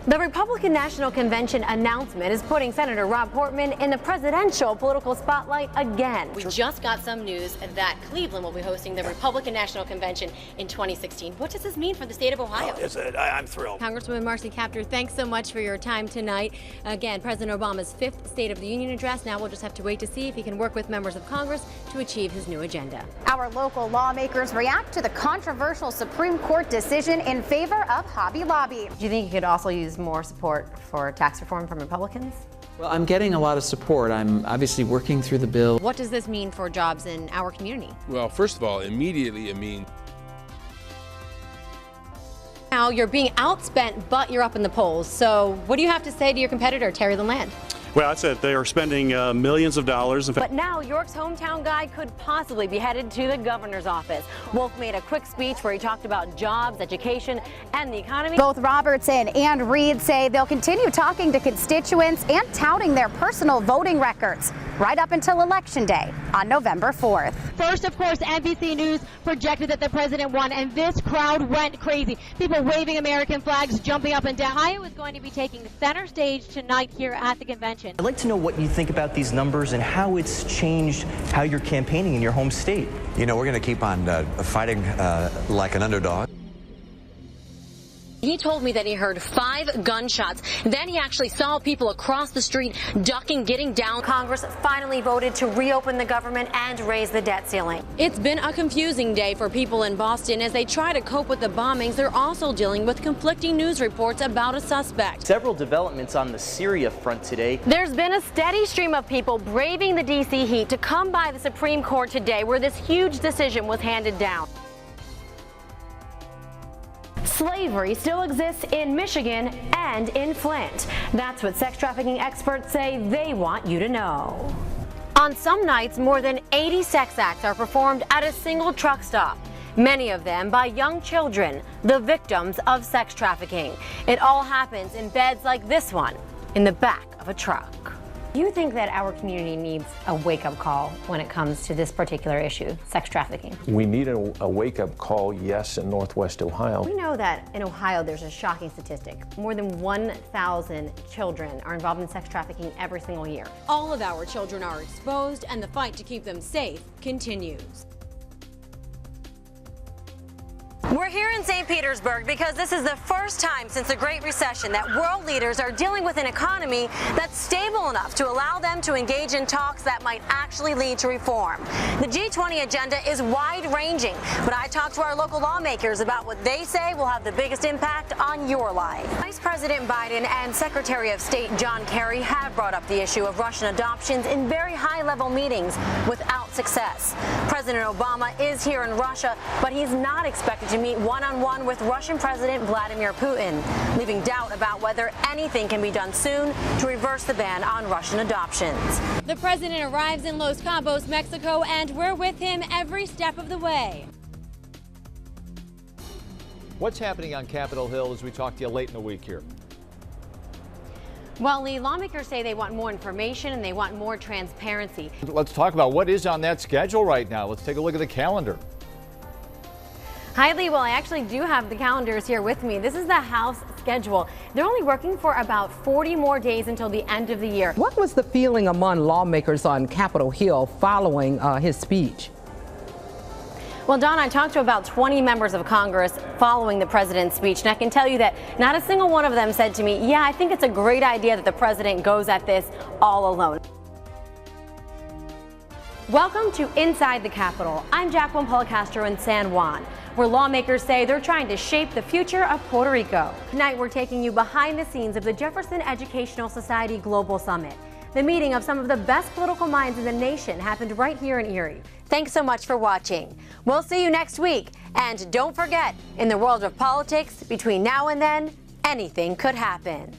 The Republican National Convention announcement is putting Senator Rob Portman in the presidential political spotlight again. We just got some news that Cleveland will be hosting the Republican National Convention in 2016. What does this mean for the state of Ohio? I'm thrilled. Congresswoman Marcy Kaptur, thanks so much for your time tonight. Again, President Obama's 5th State of the Union address. Now we'll just have to wait to see if he can work with members of Congress to achieve his new agenda. Our local lawmakers react to the controversial Supreme Court decision in favor of Hobby Lobby. Do you think you could also use more support for tax reform from Republicans? Well, I'm getting a lot of support. I'm obviously working through the bill. What does this mean for jobs in our community? Well, first of all, immediately it means now you're being outspent, but you're up in the polls. So what do you have to say to your competitor, Terry LaLand? Well, that's it. They are spending millions of dollars. But now York's hometown guy could possibly be headed to the governor's office. Wolf made a quick speech where he talked about jobs, education, and the economy. Both Robertson and Reed say they'll continue talking to constituents and touting their personal voting records right up until Election Day on November 4th. First, of course, NBC News projected that the president won, and this crowd went crazy. People waving American flags, jumping up and down. Ohio is going to be taking center stage tonight here at the convention. I'd like to know what you think about these numbers and how it's changed how you're campaigning in your home state. You know, we're going to keep on fighting like an underdog. He told me that he heard 5 gunshots. Then he actually saw people across the street ducking, getting down. Congress finally voted to reopen the government and raise the debt ceiling. It's been a confusing day for people in Boston as they try to cope with the bombings. They're also dealing with conflicting news reports about a suspect. Several developments on the Syria front today. There's been a steady stream of people braving the D.C. heat to come by the Supreme Court today where this huge decision was handed down. Slavery still exists in Michigan and in Flint. That's what sex trafficking experts say they want you to know. On some nights, more than 80 sex acts are performed at a single truck stop. Many of them by young children, the victims of sex trafficking. It all happens in beds like this one, in the back of a truck. Do you think that our community needs a wake-up call when it comes to this particular issue, sex trafficking? We need a wake-up call, yes, in Northwest Ohio. We know that in Ohio there's a shocking statistic. More than 1,000 children are involved in sex trafficking every single year. All of our children are exposed, and the fight to keep them safe continues. We're here in St. Petersburg because this is the first time since the Great Recession that world leaders are dealing with an economy that's stable enough to allow them to engage in talks that might actually lead to reform. The G20 agenda is wide-ranging, but I talked to our local lawmakers about what they say will have the biggest impact on your life. Vice President Biden and Secretary of State John Kerry have brought up the issue of Russian adoptions in very high-level meetings without success. President Obama is here in Russia, but he's not expected to meet one-on-one with Russian President Vladimir Putin, leaving doubt about whether anything can be done soon to reverse the ban on Russian adoptions. The president arrives in Los Cabos, Mexico, and we're with him every step of the way. What's happening on Capitol Hill as we talk to you late in the week here? Well, Lee, lawmakers say they want more information and they want more transparency. Let's talk about what is on that schedule right now. Let's take a look at the calendar. Hi, Lee. Well, I actually do have the calendars here with me. This is the House schedule. They're only working for about 40 more days until the end of the year. What was the feeling among lawmakers on Capitol Hill following his speech? Well, Don, I talked to about 20 members of Congress following the president's speech, and I can tell you that not a single one of them said to me, yeah, I think it's a great idea that the president goes at this all alone. Welcome to Inside the Capitol. I'm Jacqueline Policastro in San Juan, where lawmakers say they're trying to shape the future of Puerto Rico. Tonight, we're taking you behind the scenes of the Jefferson Educational Society Global Summit. The meeting of some of the best political minds in the nation happened right here in Erie. Thanks so much for watching. We'll see you next week. And don't forget, in the world of politics, between now and then, anything could happen.